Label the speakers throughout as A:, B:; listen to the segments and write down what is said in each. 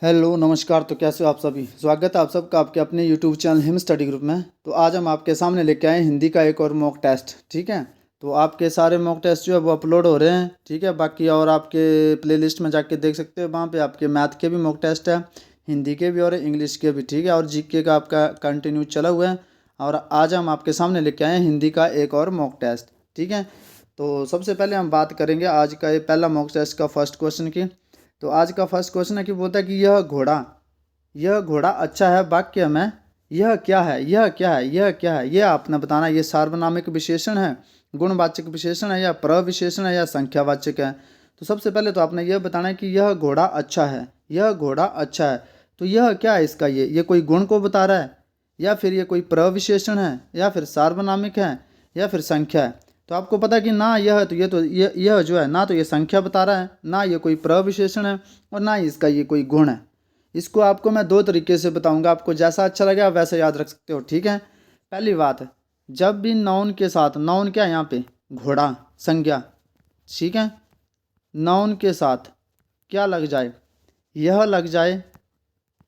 A: Hello नमस्कार। तो कैसे हो आप सभी। स्वागत है आप सबका आपके अपने YouTube channel him study group में। तो आज हम आपके सामने लेके आए हैं हिंदी का एक और मॉक टेस्ट। ठीक है, तो आपके सारे मॉक टेस्ट जो है वो अपलोड हो रहे हैं। ठीक है, बाकी और आपके प्लेलिस्ट में जाके देख सकते हो, वहाँ पे आपके मैथ के भी मॉक टेस्ट है, हिंदी के भी और इंग्लिश के भी। ठीक है, और जीके का आपका कंटिन्यू चला हुआ है। और आज हम आपके सामने लेके आए हैं हिंदी का एक और मॉक टेस्ट। ठीक है, तो सबसे पहले हम बात करेंगे आज का ये पहला मॉक टेस्ट का फर्स्ट क्वेश्चन की। तो आज का फर्स्ट क्वेश्चन है कि बोलता है कि यह घोड़ा अच्छा है वाक्य में यह क्या है, यह क्या है, यह क्या है, यह आपने बताना। ये सार्वनामिक विशेषण है, गुणवाचक विशेषण है, या प्रविशेषण है, या संख्यावाचक है। तो सबसे पहले तो आपने यह बताना है कि यह घोड़ा अच्छा है, यह घोड़ा अच्छा है। तो यह क्या है इसका, ये कोई गुण को बता रहा है, या फिर ये कोई प्रविशेषण है, या फिर सार्वनामिक है, या फिर संख्या है। तो आपको पता है कि ना यह तो यह जो है ना तो ये संख्या बता रहा है, ना ये कोई प्रविशेषण है, और ना ही इसका ये कोई गुण है। इसको आपको मैं दो तरीके से बताऊंगा, आपको जैसा अच्छा लगे आप वैसे याद रख सकते हो। ठीक है, पहली बात, जब भी नाउन के साथ, नाउन क्या है यहाँ पे, घोड़ा, संज्ञा। ठीक है, नाउन के साथ क्या लग जाए, यह लग जाए।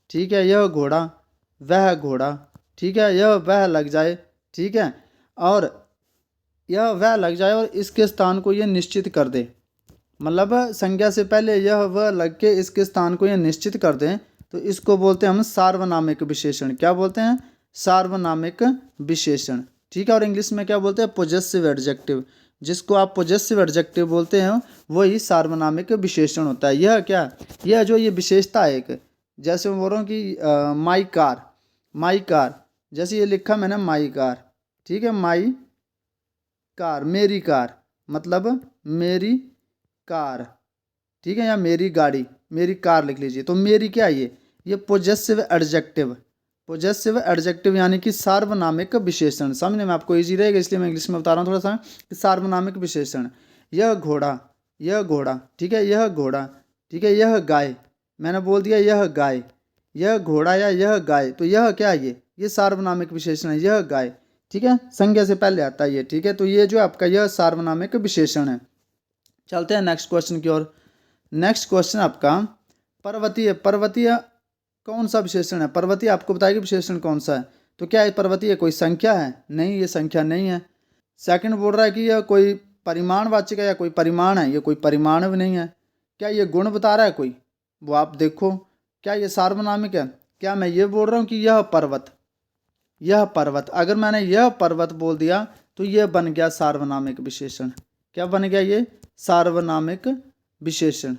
A: ठीक है, यह घोड़ा, वह घोड़ा। ठीक है, यह वह लग जाए। ठीक है, और यह वह लग जाए और इसके स्थान को यह निश्चित कर दे। मतलब संज्ञा से पहले यह वह लग के इसके स्थान को यह निश्चित कर दें, तो इसको बोलते हैं हम सार्वनामिक विशेषण। क्या बोलते हैं, सार्वनामिक विशेषण। ठीक है, और इंग्लिश में क्या बोलते हैं, पोजेसिव एडजेक्टिव। जिसको आप पोजेसिव एडजेक्टिव बोलते हैं वही सार्वनामिक विशेषण होता है। यह क्या, यह जो ये विशेषता है एक, जैसे मैं बोल रहा हूँ कि माई कार, माई कार, जैसे ये लिखा मैंने माई कार। ठीक है, माई कार, मेरी कार, मतलब मेरी कार। ठीक है, या मेरी गाड़ी, मेरी कार लिख लीजिए। तो मेरी क्या है ये पोजेसिव एडजेक्टिव, पोजेसिव एडजेक्टिव यानी कि सार्वनामिक विशेषण। समझने में आपको इजी रहेगा इसलिए मैं इंग्लिश में बता रहा हूँ थोड़ा सा कि सार्वनामिक विशेषण। यह घोड़ा, यह घोड़ा। ठीक है, यह घोड़ा। ठीक है, यह गाय, मैंने बोल दिया यह गाय, यह घोड़ा या यह गाय। तो यह क्या है ये सार्वनामिक विशेषण है, यह गाय। ठीक है, संज्ञा से पहले आता है ये। ठीक है, तो ये जो आपका यह सार्वनामिक विशेषण है। चलते हैं नेक्स्ट क्वेश्चन की ओर। नेक्स्ट क्वेश्चन आपका पर्वतीय। पर्वतीय कौन सा विशेषण है, पर्वतीय आपको बताएगी विशेषण कौन सा है। तो क्या है पर्वतीय, कोई संख्या है, नहीं ये संख्या नहीं है। सेकंड बोल रहा है कि यह कोई परिमाणवाचक है या कोई परिमाण है, ये कोई परिमाण भी नहीं है। क्या ये गुण बता रहा है कोई, वो आप देखो। क्या ये सार्वनामिक है, क्या मैं ये बोल रहा हूँ कि यह पर्वत, यह पर्वत, अगर मैंने यह पर्वत बोल दिया तो यह बन गया सार्वनामिक विशेषण। क्या बन गया ये, सार्वनामिक विशेषण,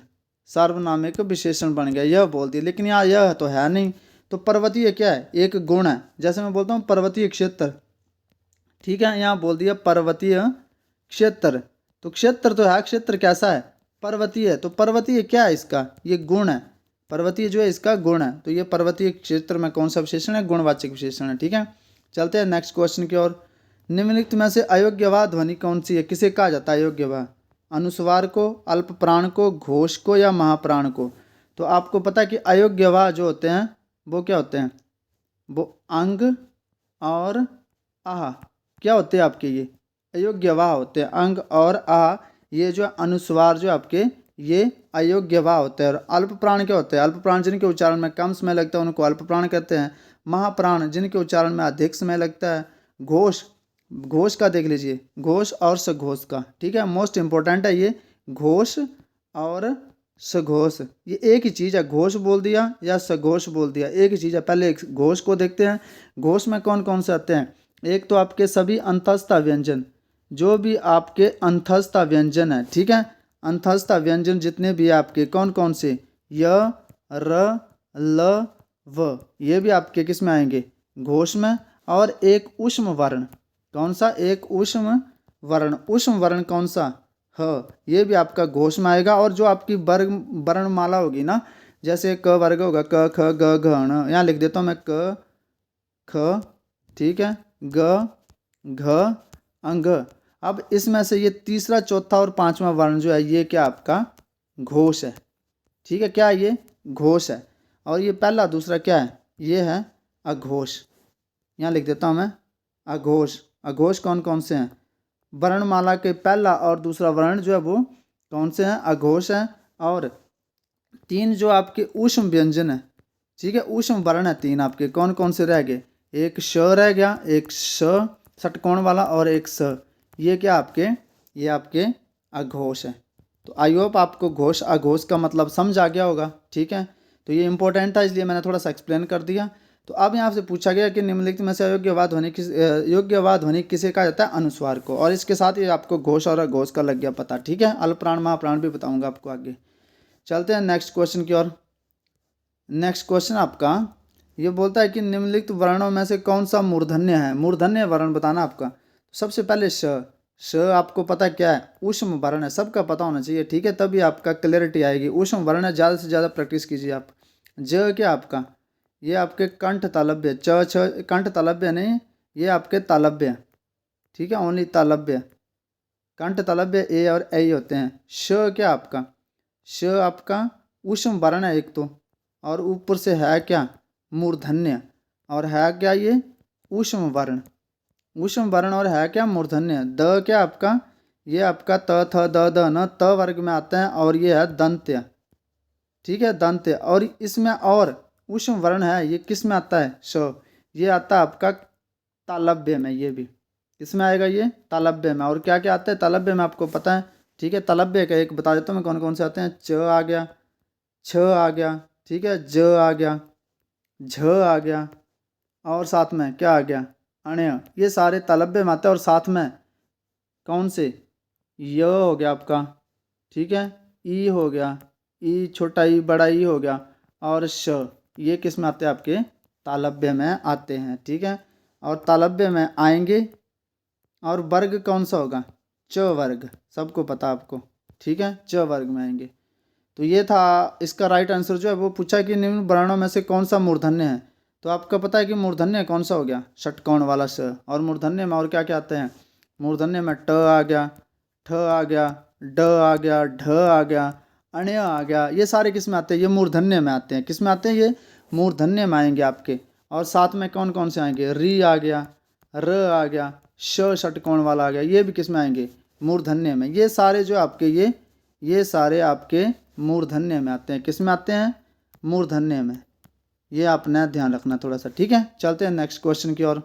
A: सार्वनामिक विशेषण बन गया, यह बोल दिया। लेकिन यहाँ यह तो है नहीं, तो पर्वतीय क्या है, एक गुण है। जैसे मैं बोलता हूँ पर्वतीय क्षेत्र। ठीक है, यहाँ बोल दिया पर्वतीय क्षेत्र, तो क्षेत्र तो है, क्षेत्र कैसा है, पर्वतीय है। तो पर्वतीय क्या है इसका, ये गुण है। पर्वतीय जो है इसका गुण है। तो ये पर्वतीय क्षेत्र में कौन सा विशेषण है, गुणवाचक विशेषण है। ठीक है, चलते हैं नेक्स्ट क्वेश्चन की ओर। निम्नलिखित में से अयोग्यवाह ध्वनि कौन सी है, किसे कहा जाता है अयोग्यवाह, अनुस्वार को, अल्प प्राण को, घोष को, या महाप्राण को। तो आपको पता है कि अयोग्यवाह जो होते हैं वो क्या होते हैं, वो अंग और आह क्या होते हैं आपके, ये अयोग्यवाह होते हैं, अंग और आ। ये जो अनुस्वार जो आपके ये अयोग्यवाह होते हैं। और अल्प प्राण क्या होते हैं, अल्प प्राण जिनके उच्चारण में कम समय लगता है उनको अल्प प्राण कहते हैं। महाप्राण जिनके उच्चारण में अधिक समय लगता है। घोष, घोष का देख लीजिए, घोष और सघोष का। ठीक है, मोस्ट इंपॉर्टेंट है ये, घोष और सघोष, ये एक ही चीज़ है। घोष बोल दिया या सघोष बोल दिया, एक ही चीज़ है। पहले एक घोष को देखते हैं, घोष में कौन कौन से आते हैं। एक तो आपके सभी अंतस्थ व्यंजन, जो भी आपके अंतस्थ व्यंजन है। ठीक है, अंतस्थ व्यंजन जितने भी आपके कौन कौन से, य, र, ल, व, ये भी आपके किस में आएंगे, घोष में। और एक ऊष्म वर्ण, कौन सा, एक ऊष्म वर्ण, ऊष्म वर्ण कौन सा, ह, ये भी आपका घोष में आएगा। और जो आपकी वर्ग वर्णमाला होगी ना, जैसे क वर्ग होगा, क ख ग घ ण, यहाँ लिख देता हूँ मैं, क ख, ठीक है, ग घ अंग। अब इसमें से ये तीसरा, चौथा और पांचवा वर्ण जो है ये क्या आपका घोष है। ठीक है, क्या है ये, घोष है। और ये पहला दूसरा क्या है, ये है अघोष। यहाँ लिख देता हूँ मैं, अघोष। अघोष कौन कौन से हैं, वर्णमाला के पहला और दूसरा वर्ण जो है वो कौन से हैं, अघोष हैं। और तीन जो आपके ऊष्म व्यंजन है, ठीक है, ऊष्म वर्ण है तीन आपके, कौन कौन से रह गए? एक श रह गया, एक श षटकोण वाला, और एक स। ये क्या आपके, ये आपके अघोष है। तो आई होप आपको घोष अघोष का मतलब समझ आ गया होगा, ठीक है। तो ये इंपॉर्टेंट था, इसलिए मैंने थोड़ा सा एक्सप्लेन कर दिया। तो अब यहाँ से पूछा गया कि निम्नलिखित में से योग्य ध्वनि किसे कहा जाता है? अनुस्वार को। और इसके साथ ही आपको घोष और अघोष का लग गया पता, ठीक है। अल्पप्राण महाप्राण भी बताऊंगा आपको आगे। चलते हैं नेक्स्ट क्वेश्चन की ओर। नेक्स्ट क्वेश्चन आपका ये बोलता है कि निम्नलिखित वर्णों में से कौन सा मूर्धन्य है? मूर्धन्य वर्ण बताना आपका। सबसे पहले श आपको पता क्या है? ऊष्म वर्ण है, सबका पता होना चाहिए, ठीक है, तभी आपका क्लैरिटी आएगी। ऊष्म वर्ण है, ज़्यादा से ज़्यादा प्रैक्टिस कीजिए आप। ज क्या आपका, ये आपके कंठ तालव्य, च छ कंठ तालव्य नहीं, ये आपके तालव्य, ठीक है, ओनली तालव्य। कंठ तालव्य ए और ऐ होते हैं। श क्या आपका, श आपका ऊष्म वर्ण है एक तो, और ऊपर से है क्या? मूर्धन्य। और है क्या? ये ऊष्म वर्ण, ऊष्म वर्ण, और है क्या? मूर्धन्य। द क्या आपका, ये आपका त थ द द न त वर्ग में आता है, और ये है दंत्य, ठीक है, दंत्य। और इसमें और ऊष्म वर्ण है, ये किस में आता है? श, ये आता है आपका तालव्य में। ये भी किसमें आएगा? ये तालव्य में। और क्या क्या आता है तालव्य में आपको पता है, ठीक है। तालव्य का एक बता देता हूँ मैं कौन कौन से आते हैं। च आ गया, छ आ गया, ठीक है, ज आ गया, झ आ गया, और साथ में क्या आ गया? अण्य। ये सारे तालव्य में आते हैं। और साथ में कौन से? य हो गया आपका, ठीक है, ई हो गया, ई छोटा ई बड़ा ई हो गया, और श, ये किस में आते हैं? आपके तालव्य में आते हैं, ठीक है। और तालव्य में आएंगे। और वर्ग कौन सा होगा? च वर्ग, सबको पता आपको, ठीक है, च वर्ग में आएंगे। तो ये था इसका राइट आंसर जो है वो पूछा कि निम्न वर्णों में से कौन सा मूर्धन्य है। तो आपको पता है कि मूर्धन्य कौन सा हो गया? षटकोण वाला स। और मूर्धन्य में और क्या क्या आते हैं? मूर्धन्य में ट आ गया, ठ आ गया, ड आ गया, ढ आ गया, अण्य आ गया। ये सारे किस में आते हैं? ये मूर्धन्य में आते हैं। किस में आते हैं? ये मूर्धन्य में आएंगे आपके। और साथ में कौन कौन से आएंगे? री आ गया, र आ गया, श षटकोण वाला आ गया, ये भी किस में आएंगे? मूर्धन्य में। ये सारे जो आपके ये सारे आपके मूर्धन्य में आते हैं। किस में आते हैं? मूर्धन्य में। ये आपने ध्यान रखना थोड़ा सा, ठीक है। चलते हैं नेक्स्ट क्वेश्चन की ओर।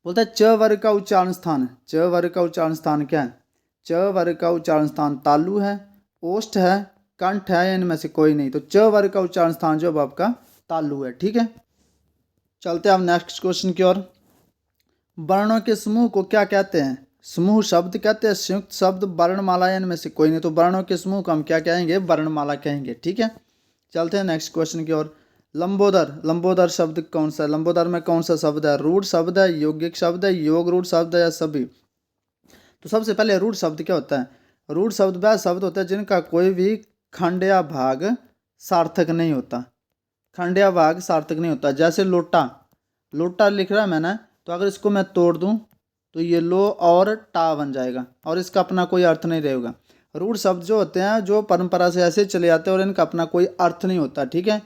A: बोलता है च वर्ग का उच्चारण स्थान। च वर्ग का उच्चारण स्थान क्या है? च वर्ग का उच्चारण स्थान तालु है, ओष्ठ है, कंठ है, इनमें से कोई नहीं। तो च वर्ग का उच्चारण स्थान जो आपका तालु है, ठीक है। चलते हैं अब नेक्स्ट क्वेश्चन की ओर। वर्णों के समूह को क्या कहते हैं? समूह शब्द कहते हैं, संयुक्त शब्द, वर्णमाला, इनमें से कोई नहीं। तो वर्णों के समूह को हम क्या कहेंगे? वर्णमाला कहेंगे, ठीक है। चलते हैं नेक्स्ट क्वेश्चन की ओर। लंबोदर, लंबोदर शब्द कौन सा है? लंबोदर में कौन सा शब्द है? रूढ़ शब्द है, यौगिक शब्द है, योग रूढ़ शब्द है, या सभी? तो सबसे पहले रूढ़ शब्द क्या होता है? रूढ़ शब्द वह शब्द होता है जिनका कोई भी खंड या भाग सार्थक नहीं होता। खंड या भाग सार्थक नहीं होता। जैसे लोटा, लोटा लिख रहा है मैंने, तो अगर इसको मैं तोड़ दूं तो ये लो और टा बन जाएगा, और इसका अपना कोई अर्थ नहीं रहेगा। रूढ़ शब्द जो होते हैं जो परंपरा से ऐसे चले जाते हैं और इनका अपना कोई अर्थ नहीं होता, ठीक है।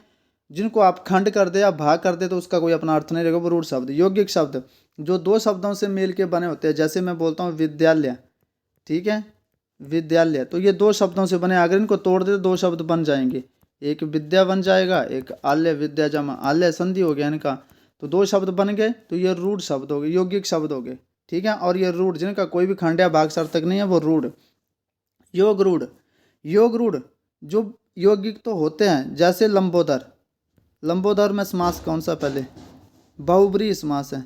A: जिनको आप खंड कर दे या भाग कर दे तो उसका कोई अपना अर्थ नहीं रहेगा, वो रूढ़ शब्द। यौगिक शब्द जो दो शब्दों से मिल के बने होते हैं, जैसे मैं बोलता हूँ विद्यालय, ठीक है, विद्यालय, तो ये दो शब्दों से बने, अगर इनको तोड़ दे तो दो शब्द बन जाएंगे। एक विद्या बन जाएगा, एक आल्य, विद्या जमा आल्य, संधि हो गया इनका, तो दो शब्द बन गए। तो ये रूढ़ शब्द हो गए, यौगिक शब्द हो गए, ठीक है। और ये रूढ़ जिनका कोई भी खंड या भाग सार्थक नहीं है, वो रूढ़। योग रूढ़, योग रूढ़ जो यौगिक तो होते हैं, जैसे लंबोदर, लंबोदर में समास कौन सा? पहले बहुब्रीहि समास है,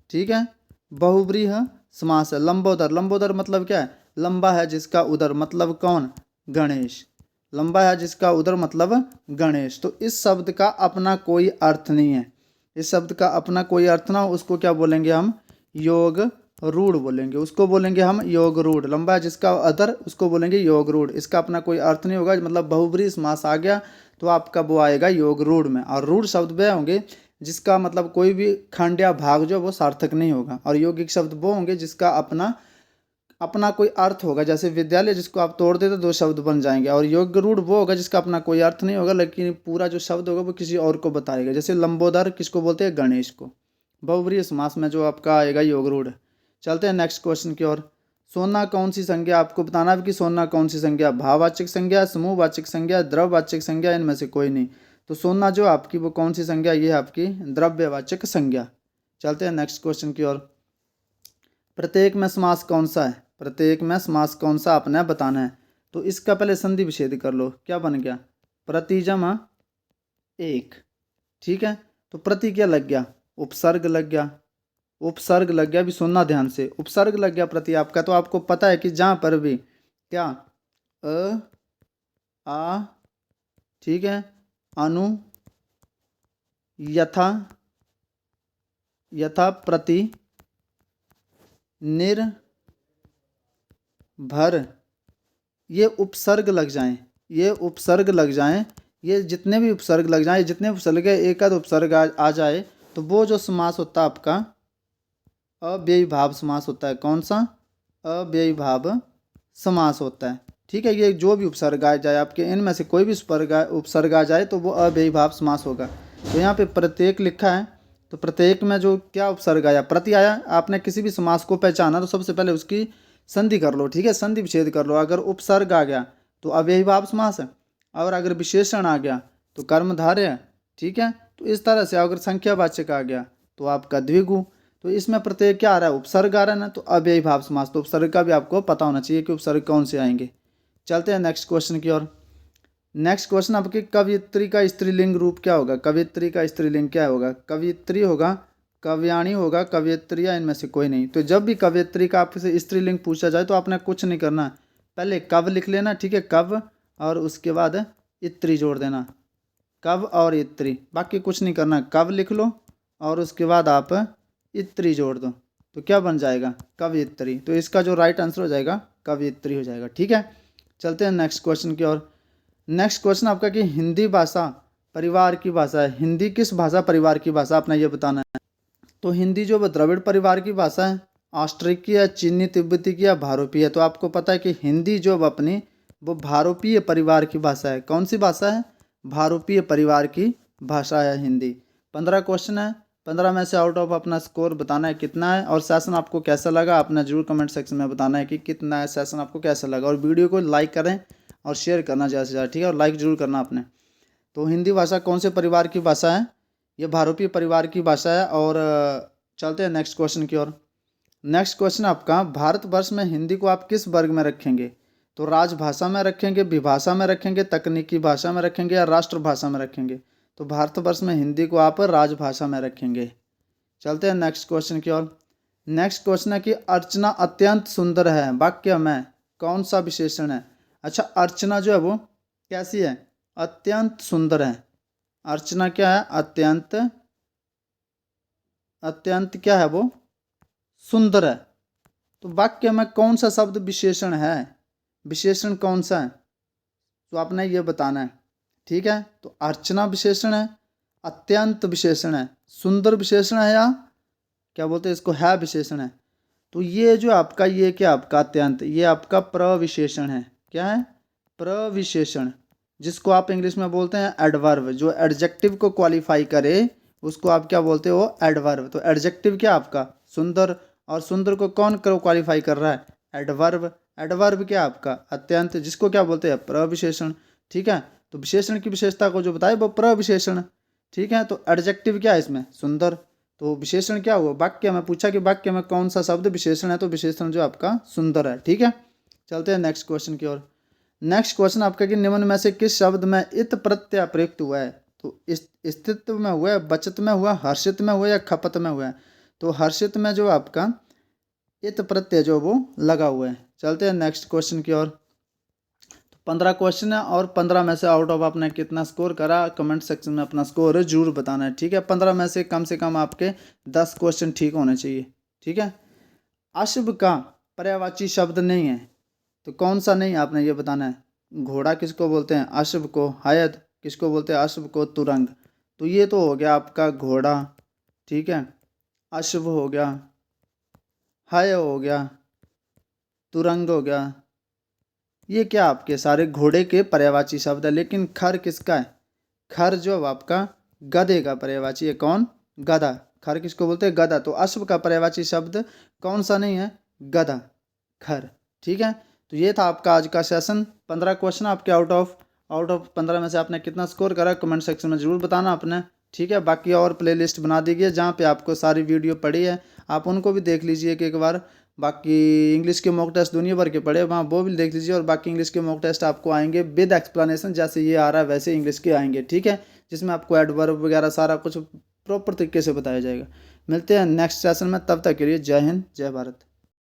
A: ठीक है, बहुब्रीहि समास है। लंबोदर, लंबोदर मतलब क्या है? लंबा है जिसका उदर, मतलब कौन? गणेश। लंबा है जिसका उदर मतलब गणेश। तो इस शब्द का अपना कोई अर्थ नहीं है। इस शब्द का अपना कोई अर्थ ना हो, उसको क्या बोलेंगे हम? योग रूढ़ बोलेंगे, उसको बोलेंगे हम योग रूढ़। लंबा है जिसका अदर, उसको बोलेंगे योग रूढ़। इसका अपना कोई अर्थ नहीं होगा, मतलब बहुब्रीहि समास आ गया तो आपका वो आएगा योग रूढ़ में। और रूढ़ शब्द वह होंगे जिसका मतलब कोई भी खंड या भाग जो वो सार्थक नहीं होगा। और यौगिक शब्द वो होंगे जिसका अपना अपना कोई अर्थ होगा, जैसे विद्यालय जिसको आप तोड़ देते तो दो शब्द बन जाएंगे। और योग रूढ़ वो होगा जिसका अपना कोई अर्थ नहीं होगा, लेकिन पूरा जो शब्द होगा वो किसी और को बताएगा। जैसे लंबोदर किसको बोलते हैं? गणेश को। बहुब्रीहि समास में जो आपका आएगा योग रूढ़। चलते हैं नेक्स्ट क्वेश्चन की ओर। सोना कौन सी संज्ञा, आपको बताना है कि सोना कौन सी संज्ञा, भाववाचक संज्ञा, समूहवाचक संज्ञा, द्रव्यवाचक संज्ञा, इनमें से कोई नहीं। तो सोना जो आपकी वो कौन सी संज्ञा, ये है आपकी द्रव्यवाचक संज्ञा। चलते हैं नेक्स्ट क्वेश्चन की ओर। प्रत्येक में समास कौन सा है, प्रत्येक में समास कौन सा आपने बताना है। तो इसका पहले संधि विच्छेद कर लो, क्या बन गया, प्रति जमा एक। ठीक है, तो प्रति क्या लग गया, उपसर्ग लग गया, उपसर्ग लग गया, भी सुनना ध्यान से, उपसर्ग लग गया प्रति आपका। तो आपको पता है कि जहाँ पर भी क्या अ आ, ठीक है, अनु, यथा, यथा, प्रति, निर, भर, ये उपसर्ग लग जाएं, ये उपसर्ग लग जाएं, ये जितने भी उपसर्ग लग जाएं, जितने उपसर्ग है एक आध उपसर्ग आ जाए, तो वो जो समास होता है आपका अव्ययीभाव समास होता है। कौन सा, अव्ययीभाव समास होता है। ठीक है, ये जो भी उपसर्ग आ जाए आपके, इनमें से कोई भी उपसर्ग आ जाए तो वो अव्ययीभाव समास होगा। तो यहाँ पे प्रत्येक लिखा है, तो प्रत्येक में जो क्या उपसर्ग आया, प्रति आया। आपने किसी भी समास को पहचाना तो सबसे पहले उसकी संधि कर लो। ठीक है, संधि विच्छेद कर लो। अगर उपसर्ग आ गया तो अव्ययीभाव समास है, और अगर विशेषण आ गया तो कर्मधारय है। ठीक है, तो इस तरह से अगर संख्यावाचक आ गया तो आपका द्विगु। तो इसमें प्रत्येक क्या आ रहा है, उपसर्ग आ रहा है ना, तो अव्ययीभाव समास। तो उपसर्ग का भी आपको पता होना चाहिए कि उपसर्ग कौन से आएंगे। चलते हैं नेक्स्ट क्वेश्चन की ओर। नेक्स्ट क्वेश्चन आपके, कवयित्री का स्त्रीलिंग रूप क्या होगा, कवयित्री का स्त्रीलिंग क्या होगा, कवयित्री होगा, कव्याणी होगा, कवयित्रिया, इनमें से कोई नहीं। तो जब भी कवयित्री का आपसे स्त्रीलिंग पूछा जाए तो आपने कुछ नहीं करना, पहले कव लिख लेना। ठीक है, कव, और उसके बाद इत्री जोड़ देना, कव और इत्री, बाकी कुछ नहीं करना। कव लिख लो और उसके बाद आप इत्री जोड़ दो, तो क्या बन जाएगा, कवयित्री। तो इसका जो राइट आंसर हो जाएगा कवयित्री हो जाएगा। ठीक है, चलते हैं नेक्स्ट क्वेश्चन की ओर। नेक्स्ट क्वेश्चन आपका कि हिंदी भाषा परिवार की भाषा है, हिंदी किस भाषा परिवार की भाषा, आपने ये बताना है। तो हिंदी जो वो द्रविड़ परिवार की भाषा है, ऑस्ट्रिक की है, चीनी तिब्बती की, या भारोपीय है। तो आपको पता है कि हिंदी जो अपनी वो भारोपीय परिवार की भाषा है। कौन सी भाषा है, भारोपीय परिवार की भाषा है हिंदी। 15 क्वेश्चन है, 15 में से आउट ऑफ अपना स्कोर बताना है कितना है, और सेशन आपको कैसा लगा आपने जरूर कमेंट सेक्शन में बताना है कि कितना है सेशन आपको कैसा लगा। और वीडियो को लाइक करें और शेयर करना ज़्यादा से ज़्यादा। ठीक है, और लाइक जरूर करना आपने। तो हिंदी भाषा कौन से परिवार की भाषा है, ये भारोपीय परिवार की भाषा है। और चलते हैं नेक्स्ट क्वेश्चन की ओर। नेक्स्ट क्वेश्चन आपका, भारतवर्ष में हिंदी को आप किस वर्ग में रखेंगे। तो राजभाषा में रखेंगे, विभाषा में रखेंगे, तकनीकी भाषा में रखेंगे, या राष्ट्रभाषा में रखेंगे। तो भारतवर्ष में हिंदी को आप राजभाषा में रखेंगे। चलते हैं नेक्स्ट क्वेश्चन की ओर। नेक्स्ट क्वेश्चन है कि अर्चना अत्यंत सुंदर है, वाक्य में कौन सा विशेषण है। अच्छा, अर्चना जो है वो कैसी है, अत्यंत सुंदर है। अर्चना क्या है, अत्यंत, अत्यंत क्या है वो, सुंदर है। तो वाक्य में कौन सा शब्द विशेषण है, विशेषण कौन सा है, तो आपने ये बताना है। ठीक है, तो अर्चना विशेषण है, अत्यंत विशेषण है, सुंदर विशेषण है, या क्या बोलते हैं इसको, है विशेषण है। तो ये जो आपका, ये क्या आपका अत्यंत, ये आपका प्रविशेषण है। क्या है, प्रविशेषण, जिसको आप इंग्लिश में बोलते हैं एडवर्ब। जो एडजेक्टिव को क्वालिफाई करे उसको आप क्या बोलते हो, एडवर्ब। तो एडजेक्टिव क्या आपका, सुंदर, और सुंदर को कौन क्वालिफाई कर रहा है, एडवर्ब। एडवर्ब क्या आपका, अत्यंत, जिसको क्या बोलते हैं, प्रविशेषण। ठीक है, तो विशेषण की विशेषता को जो बताए वो प्रविशेषण। ठीक है, तो एडजेक्टिव क्या है इसमें, सुंदर। तो विशेषण क्या हुआ, वाक्य में पूछा कि वाक्य में कौन सा शब्द विशेषण है, तो विशेषण जो आपका सुंदर है। ठीक है, चलते हैं नेक्स्ट क्वेश्चन की ओर। नेक्स्ट क्वेश्चन आपका कि निम्न में से किस शब्द में इत प्रत्यय प्रयुक्त हुआ है। तो स्थित्व में हुआ है, बचत में हुआ, हर्षित में हुआ, या खपत में हुआ है। तो हर्षित में जो आपका इत प्रत्यय जो वो लगा हुआ है। चलते हैं नेक्स्ट क्वेश्चन की ओर। तो 15 क्वेश्चन है, और 15 में से आउट ऑफ आपने कितना स्कोर करा, कमेंट सेक्शन में अपना स्कोर जरूर बताना है। ठीक है, 15 में से कम आपके 10 क्वेश्चन ठीक होने चाहिए। ठीक है, अशुभ का पर्यायवाची शब्द नहीं है, तो कौन सा नहीं, आपने ये बताना है। घोड़ा किसको बोलते हैं, अशुभ को। हयद किसको बोलते हैं, अशुभ को। तुरंग, तो ये तो हो गया आपका घोड़ा। ठीक है, अशुभ हो गया, हय हो गया, तुरंग हो गया, ये क्या आपके सारे घोड़े के पर्यायवाची शब्द है। लेकिन खर किसका है, खर जो आपका गधे का पर्यायवाची है। कौन, गधा। खर किसको बोलते हैं, गधा। तो अश्व का पर्यायवाची शब्द कौन सा नहीं है, गधा। घर। ठीक है, तो ये था आपका आज का सेशन। 15 क्वेश्चन आपके आउट ऑफ 15 में से आपने कितना स्कोर करा कमेंट सेक्शन में ज़रूर बताना आपने। ठीक है, बाकी और प्लेलिस्ट बना दी गई है जहाँ पे आपको सारी वीडियो पड़ी है, आप उनको भी देख लीजिए कि एक बार। बाकी इंग्लिश के मॉक टेस्ट दुनिया भर के पड़े वहाँ वो भी देख लीजिए, और बाकी इंग्लिश के मॉक टेस्ट आपको आएंगे विद एक्सप्लेनेशन, जैसे ये आ रहा है वैसे इंग्लिश के आएंगे। ठीक है, जिसमें आपको एडवर्ब वगैरह सारा कुछ प्रॉपर तरीके से बताया जाएगा। मिलते हैं नेक्स्ट सेशन में, तब तक के लिए जय हिंद जय भारत।